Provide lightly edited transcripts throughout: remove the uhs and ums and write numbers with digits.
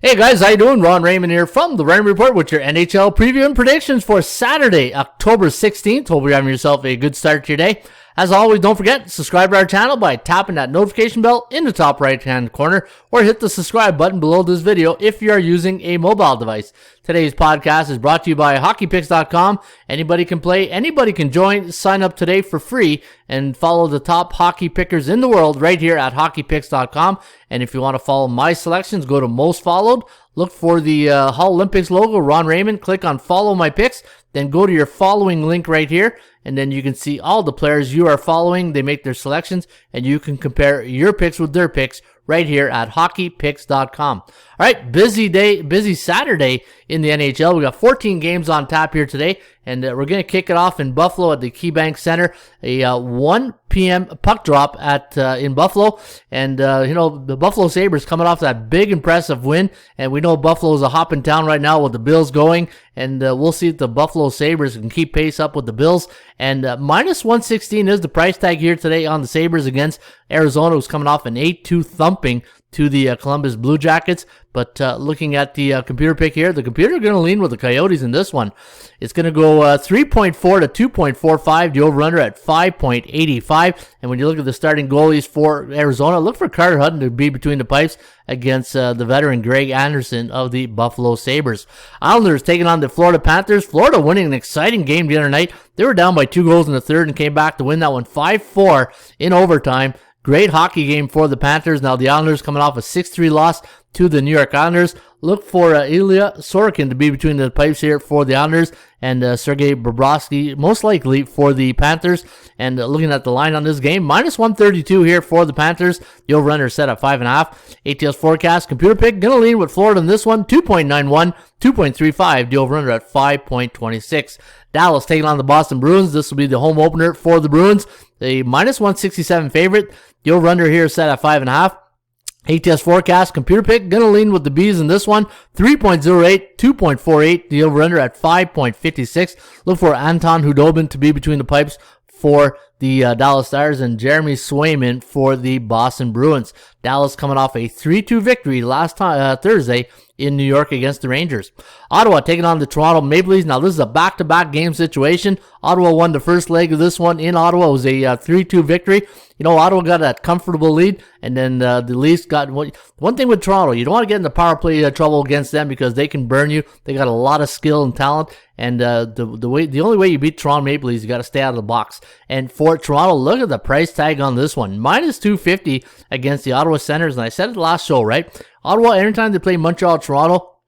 Hey guys, how you doing? Ron Raymond here from the Raymond Report with your NHL preview and predictions for Saturday, October 16th. Hope you're having yourself a good start to your day. As always, don't forget, subscribe to our channel by tapping that notification bell in the top right-hand corner or hit the subscribe button below this video if you are using a mobile device. Today's podcast is brought to you by HockeyPicks.com. Anybody can play, anybody can join. Sign up today for free and follow the top hockey pickers in the world right here at HockeyPicks.com. And if you want to follow my selections, go to Most Followed. Look for the Hull Olympics logo, Ron Raymond. Click on Follow My Picks. Then go to your following link right here. And then you can see all the players you are following. They make their selections. And you can compare your picks with their picks right here at HockeyPicks.com. All right, busy day, busy Saturday in the NHL. We got 14 games on tap here today, and we're going to kick it off in Buffalo at the KeyBank Center. A 1 p.m. puck drop at in Buffalo, and the Buffalo Sabres coming off that big impressive win, and we know Buffalo's a hopping town right now with the Bills going, and we'll see if the Buffalo Sabres can keep pace up with the Bills. And minus 116 is the price tag here today on the Sabres against Arizona, who's coming off an 8-2 thumping to the Columbus Blue Jackets. But looking at the computer pick here, the computer going to lean with the Coyotes in this one. It's going to go 3.4 to 2.45, the over-under at 5.85. And when you look at the starting goalies for Arizona, look for Carter Hutton to be between the pipes against the veteran Greg Anderson of the Buffalo Sabres. Islanders taking on the Florida Panthers. Florida winning an exciting game the other night. They were down by 2 goals in the third and came back to win that one 5-4 in overtime. Great hockey game for the Panthers. Now the Islanders coming off a 6-3 loss to the New York Islanders. Look for Ilya Sorokin to be between the pipes here for the Islanders, and Sergei Bobrovsky most likely for the Panthers. And looking at the line on this game, minus 132 here for the Panthers. The over-under set at 5.5. ATS forecast, computer pick, going to lean with Florida in this one, 2.91, 2.35. The over-under at 5.26. Dallas taking on the Boston Bruins. This will be the home opener for the Bruins. A minus 167 favorite. The over-under here is set at 5.5. ATS forecast, computer pick, going to lean with the Bees in this one. 3.08, 2.48. The over-under at 5.56. Look for Anton Hudobin to be between the pipes for the Dallas Stars, and Jeremy Swayman for the Boston Bruins. Dallas coming off a 3-2 victory last Thursday in New York against the Rangers. Ottawa taking on the Toronto Maple Leafs. Now, this is a back-to-back game situation. Ottawa won the first leg of this one in Ottawa. It was a 3-2 victory. Ottawa got that comfortable lead, and then the Leafs got one thing with Toronto. You don't want to get into power play trouble against them because they can burn you. They got a lot of skill and talent, and the only way you beat Toronto Maple Leafs, you got to stay out of the box. And for Toronto, look at the price tag on this one. Minus 250 against the Ottawa Senators, and I said it last show, right? Ottawa, every time they play Montreal, Toronto,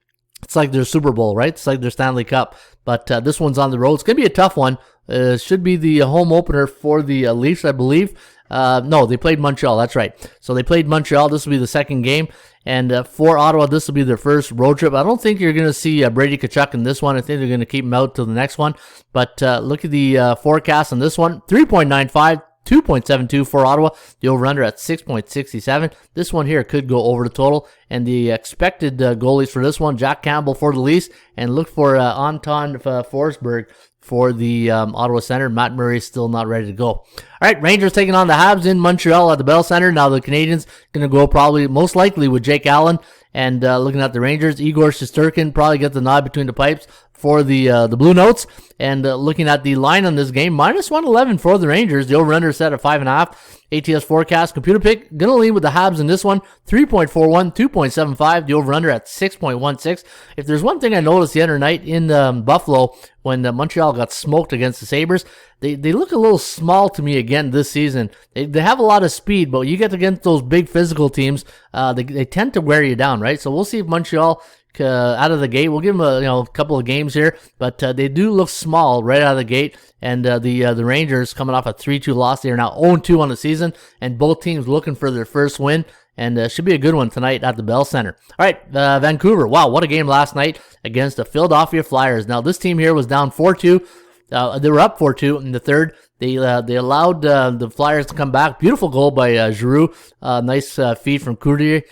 it's like their Super Bowl, right? It's like their Stanley Cup. But this one's on the road. It's going to be a tough one. Should be the home opener for the Leafs, I believe. No, they played Montreal. That's right. So they played Montreal. This will be the second game. And for Ottawa, this will be their first road trip. I don't think you're going to see Brady Tkachuk in this one. I think they're going to keep him out till the next one. But look at the forecast on this one. 3.95. 2.72 for Ottawa. The over-under at 6.67. This one here could go over the total. And the expected goalies for this one, Jack Campbell for the Leafs. And look for Anton Forsberg for the Ottawa Center. Matt Murray is still not ready to go. All right, Rangers taking on the Habs in Montreal at the Bell Center. Now the Canadiens going to go probably most likely with Jake Allen. And looking at the Rangers, Igor Shesterkin probably get the nod between the pipes for the Blue Notes. And looking at the line on this game, minus 111 for the Rangers. The over-under set at 5.5. ATS forecast, computer pick, going to lean with the Habs in this one. 3.41, 2.75. The over-under at 6.16. If there's one thing I noticed the other night in Buffalo when Montreal got smoked against the Sabres, they look a little small to me again this season. They have a lot of speed, but you get against those big physical teams, they tend to wear you down, right? So we'll see if Montreal out of the gate. We'll give them a couple of games here, but they do look small right out of the gate. And the Rangers coming off a 3-2 loss. They are now 0-2 on the season, and both teams looking for their first win. And should be a good one tonight at the Bell Center. All right, Vancouver. Wow, what a game last night against the Philadelphia Flyers. Now this team here was down 4-2. They were up 4-2 in the third. They allowed the Flyers to come back. Beautiful goal by Giroux. Nice feed from Couturier.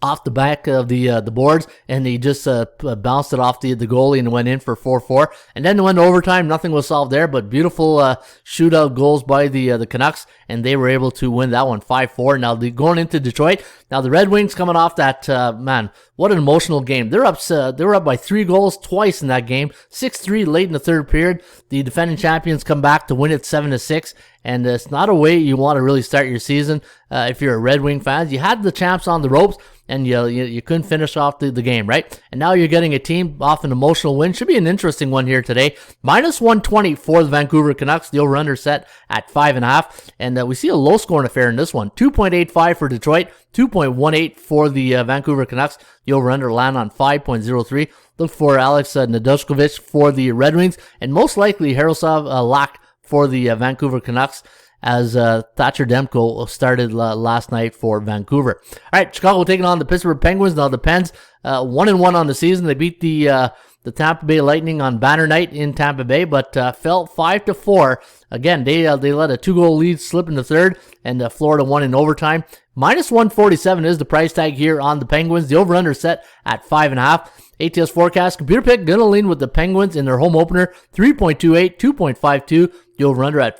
off the back of the boards, and he just bounced it off the goalie and went in for 4-4. And then went to overtime. Nothing was solved there, but beautiful shootout goals by the Canucks, and they were able to win that one 5-4. Now going into Detroit. Now the Red Wings coming off that man, what an emotional game. They were up by 3 goals twice in that game, 6-3 late in the third period. The defending champions come back to win it 7-6. And it's not a way you want to really start your season if you're a Red Wing fan. You had the champs on the ropes, and you couldn't finish off the game, right? And now you're getting a team off an emotional win. Should be an interesting one here today. -120 for the Vancouver Canucks. The over-under set at 5.5. And we see a low-scoring affair in this one. 2.85 for Detroit, 2.18 for the Vancouver Canucks. The over-under land on 5.03. Look for Alex Nedeljkovic for the Red Wings, and most likely Jaroslav Lak for the Vancouver Canucks, as Thatcher Demko started last night for Vancouver. All right, Chicago taking on the Pittsburgh Penguins. Now the Pens 1-1 on the season. They beat the Tampa Bay Lightning on banner night in Tampa Bay, but fell 5-4. Again, they let a 2-goal lead slip in the third, and Florida won in overtime. -147 is the price tag here on the Penguins. The over-under set at 5.5. ATS forecast, computer pick, gonna lean with the Penguins in their home opener, 3.28, 2.52. The over-under at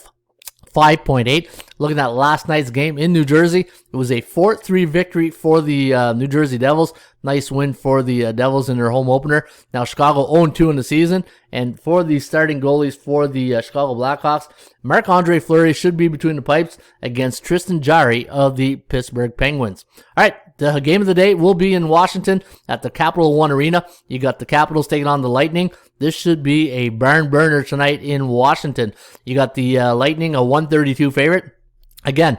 5.8. Looking at last night's game in New Jersey, it was a 4-3 victory for the New Jersey Devils. Nice win for the Devils in their home opener. Now Chicago 0-2 in the season, and for the starting goalies for the Chicago Blackhawks, Marc-Andre Fleury should be between the pipes against Tristan Jarry of the Pittsburgh Penguins. All right, the game of the day will be in Washington at the Capital One Arena. You got the Capitals taking on the Lightning. This should be a barn burner tonight in Washington. You got the Lightning, a 132 favorite. Again,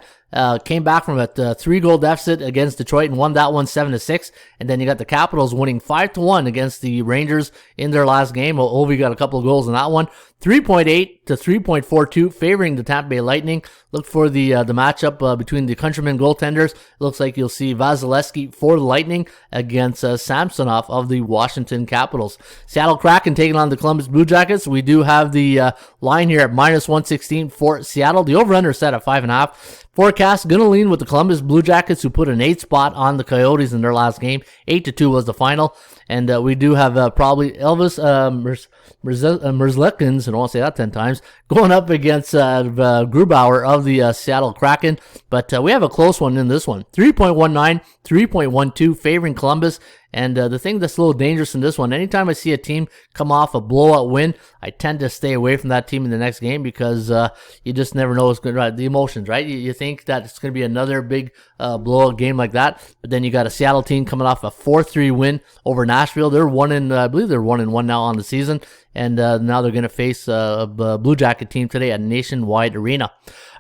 came back from a 3-goal deficit against Detroit and won that one 7-6. And then you got the Capitals winning 5-1 against the Rangers in their last game. Ovi got a couple of goals in that one. 3.8 to 3.42 favoring the Tampa Bay Lightning. Look for the matchup between the countrymen goaltenders. Looks like you'll see Vasilevsky for the Lightning against Samsonov of the Washington Capitals. Seattle Kraken taking on the Columbus Blue Jackets. We do have the line here at -116 for Seattle. The over-under set at 5.5. Forecast gonna lean with the Columbus Blue Jackets, who put an 8 spot on the Coyotes in their last game. 8-2 was the final. And we do have probably Elvis Merzlikins, I don't want to say that 10 times, going up against Grubauer of the Seattle Kraken. But we have a close one in this one. 3.19, 3.12 favoring Columbus. And the thing that's a little dangerous in this one, anytime I see a team come off a blowout win, I tend to stay away from that team in the next game because you just never know what's going to, the emotions, right? You think that it's going to be another big blowout game like that, but then you got a Seattle team coming off a 4-3 win over Nashville. They're I believe they're 1-1 now on the season, and now they're going to face a Blue Jacket team today at Nationwide Arena.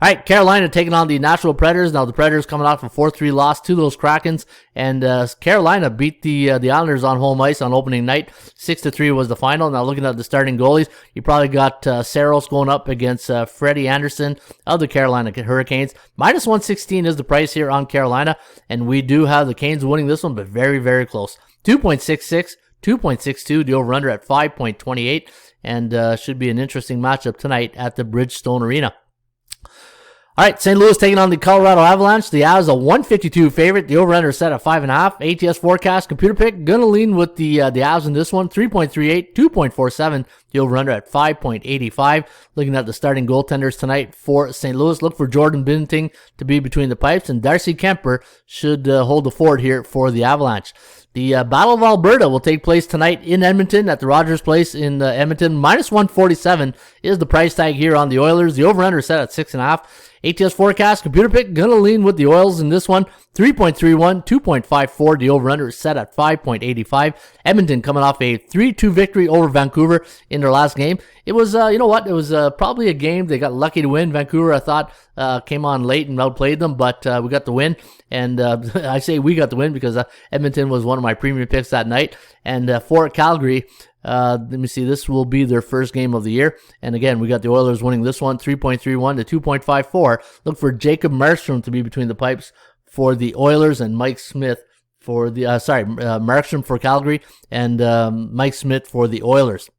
All right, Carolina taking on the Nashville Predators. Now the Predators coming off a 4-3 loss to those Krakens, and Carolina beat the Islanders on home ice on opening night. 6-3 was the final. Now looking at the starting goalies, you probably got Saros going up against Freddie Anderson of the Carolina Hurricanes. -116 is the price here on Carolina, and we do have the Canes winning this one, but very, very close. 2.66, 2.62, the over-under at 5.28, and should be an interesting matchup tonight at the Bridgestone Arena. All right, St. Louis taking on the Colorado Avalanche. The Avs a 152 favorite. The over-under set at 5.5. ATS forecast, computer pick, gonna lean with the Avs in this one. 3.38, 2.47. The over-under at 5.85. Looking at the starting goaltenders tonight for St. Louis, look for Jordan Binnington to be between the pipes, and Darcy Kemper should hold the fort here for the Avalanche. The Battle of Alberta will take place tonight in Edmonton at the Rogers Place in Edmonton. -147 is the price tag here on the Oilers. The over-under set at 6.5. ATS forecast, computer pick, gonna lean with the Oils in this one. 3.31, 2.54. The over-under set at 5.85. Edmonton coming off a 3-2 victory over Vancouver in their last game. It was, you know what? It was probably a game they got lucky to win. Vancouver, I thought, came on late and outplayed them, but we got the win. And I say we got the win because Edmonton was one of my premium picks that night. And for Calgary, let me see, this will be their first game of the year. And again, we got the Oilers winning this one, 3.31 to 2.54. Look for Jacob Markstrom to be between the pipes for the Oilers, and Mike Smith for the, Markstrom for Calgary, and Mike Smith for the Oilers.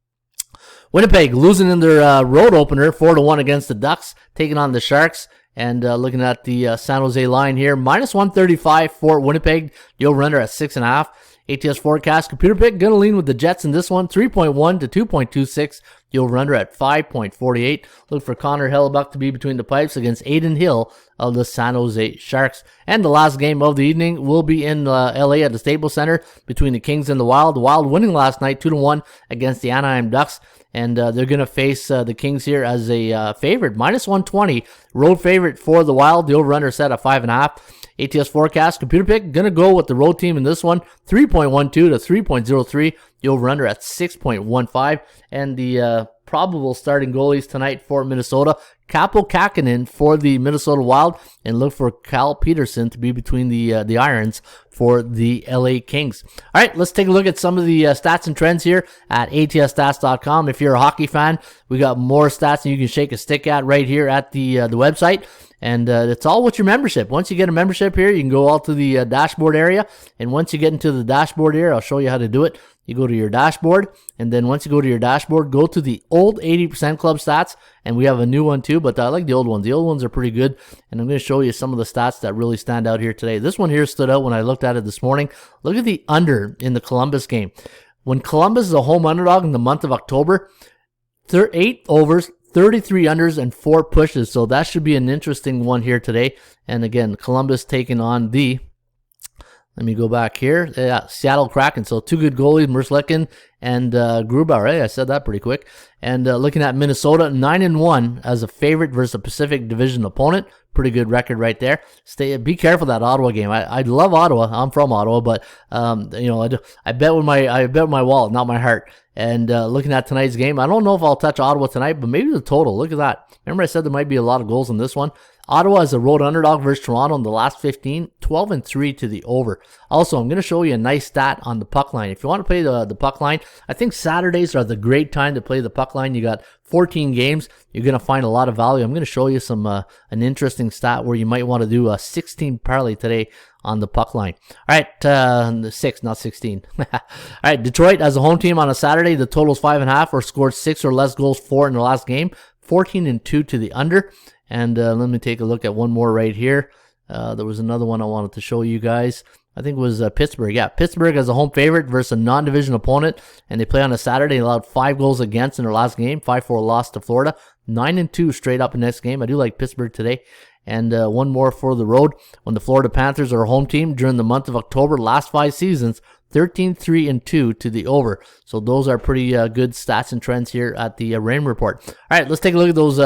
Winnipeg losing in their road opener 4-1 against the Ducks, taking on the Sharks. And looking at the San Jose line here, minus 135 for Winnipeg. The over-under at 6.5. ATS forecast, computer pick, going to lean with the Jets in this one, 3.1 to 2.26. The over-under at 5.48. Look for Connor Hellebuck to be between the pipes against Aiden Hill of the San Jose Sharks. And the last game of the evening will be in LA at the Staples Center between the Kings and the Wild. The Wild winning last night 2-1 against the Anaheim Ducks. And they're going to face the Kings here as a favorite, minus 120. Road favorite for the Wild. The over-under set at 5.5. ATS forecast, computer pick, going to go with the road team in this one, 3.12 to 3.03. The over-under at 6.15. And the probable starting goalies tonight for Minnesota, Kaapo Kähkönen for the Minnesota Wild, and look for Cal Peterson to be between the irons for the LA Kings. All right, let's take a look at some of the stats and trends here at ATSstats.com. If you're a hockey fan, we got more stats than you can shake a stick at right here at the website. And it's all with your membership. Once you get a membership here, you can go all to the dashboard area. And once you get into the dashboard here, I'll show you how to do it. You go to your dashboard, and then once you go to your dashboard, go to the old 80% club stats, and we have a new one too, but I like the old ones. The old ones are pretty good, and I'm going to show you some of the stats that really stand out here today. This one here stood out when I looked at it this morning. Look at the under in the Columbus game. When Columbus is a home underdog in the month of October, 8 overs, 33 unders, and 4 pushes, so that should be an interesting one here today. And again, Columbus taking on the... Let me go back here. Yeah, Seattle Kraken. So 2 good goalies, Merzlikins and Grubauer. Hey, I said that pretty quick. And looking at Minnesota, 9-1 as a favorite versus a Pacific Division opponent. Pretty good record right there. Be careful that Ottawa game. I love Ottawa. I'm from Ottawa, but I bet with my wallet, not my heart. And looking at tonight's game, I don't know if I'll touch Ottawa tonight, but maybe the total. Look at that. Remember I said there might be a lot of goals in this one. Ottawa is a road underdog versus Toronto in the last 15, 12-3 to the over. Also, I'm going to show you a nice stat on the puck line. If you want to play the puck line, I think Saturdays are the great time to play the puck line. You got 14 games. You're going to find a lot of value. I'm going to show you some an interesting stat where you might want to do a 16 parlay today on the puck line. All right, 6, not 16. All right, Detroit as a home team on a Saturday, the total's 5.5 or scored 6 or less goals for in the last game, 14-2 to the under. And let me take a look at one more right here. There was another one I wanted to show you guys. I think it was Pittsburgh. Yeah, Pittsburgh as a home favorite versus a non-division opponent, and they play on a Saturday. They allowed 5 goals against in their last game, 5-4 loss to Florida, 9-2 straight up in this game. I do like Pittsburgh today. And one more for the road. When the Florida Panthers are a home team during the month of October, last 5 seasons, 13-3-2 to the over. So those are pretty good stats and trends here at the Raymond Report. All right, let's take a look at those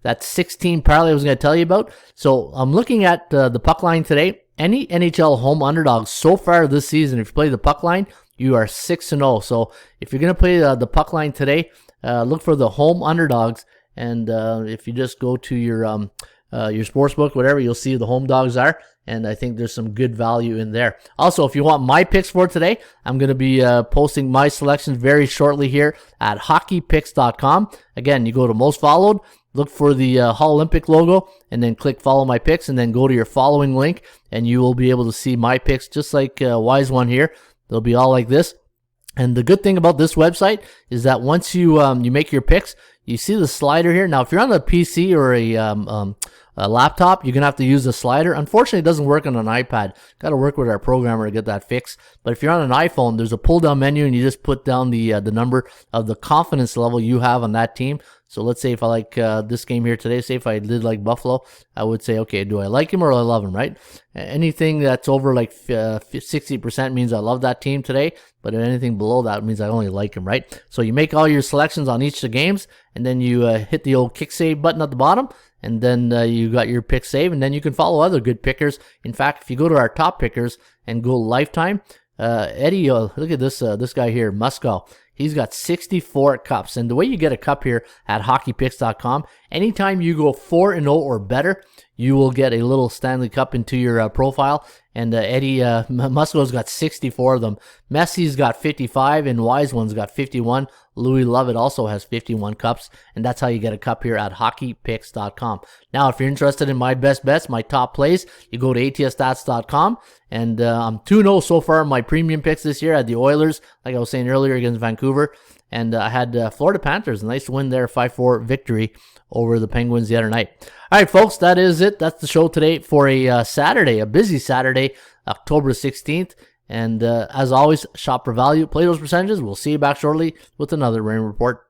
that 16 parlay I was going to tell you about. So I'm looking at the puck line today. Any NHL home underdogs so far this season, if you play the puck line, you are 6-0. So if you're going to play the puck line today, look for the home underdogs. And if you just go to your sports book, whatever, you'll see who the home dogs are. And I think there's some good value in there. Also, if you want my picks for today, I'm going to be posting my selections very shortly here at hockeypicks.com. Again, you go to most followed, look for the Hall Olympic logo, and then click follow my picks, and then go to your following link, and you will be able to see my picks just like Wise One here. They'll be all like this. And the good thing about this website is that once you make your picks, you see the slider here. Now, if you're on a PC or a laptop, you're going to have to use the slider. Unfortunately, it doesn't work on an iPad. Got to work with our programmer to get that fixed. But if you're on an iPhone, there's a pull-down menu, and you just put down the number of the confidence level you have on that team. So let's say if I like this game here today, say if I did like Buffalo, I would say, okay, do I like him or do I love him, right? Anything that's over like 60% means I love that team today, but anything below that means I only like him, right? So you make all your selections on each of the games, and then you hit the old kick save button at the bottom, and then you got your pick save, and then you can follow other good pickers. In fact, if you go to our top pickers and go lifetime, Eddie, look at this guy here, Muskow. He's got 64 cups. And the way you get a cup here at hockeypicks.com, anytime you go 4-0 or better, you will get a little Stanley Cup into your profile. And Eddie Muskow's got 64 of them. Messi's got 55, and Wise One's got 51. Louis Lovett also has 51 cups, and that's how you get a cup here at hockeypicks.com. Now, if you're interested in my best bets, my top plays, you go to atsstats.com, and I'm 2-0 so far in my premium picks this year at the Oilers, like I was saying earlier, against Vancouver. And I had Florida Panthers, a nice win there, 5-4 victory over the Penguins the other night. All right, folks, that is it. That's the show today for a Saturday, a busy Saturday, October 16th. And as always, shop for value, play those percentages. We'll see you back shortly with another Raymond Report.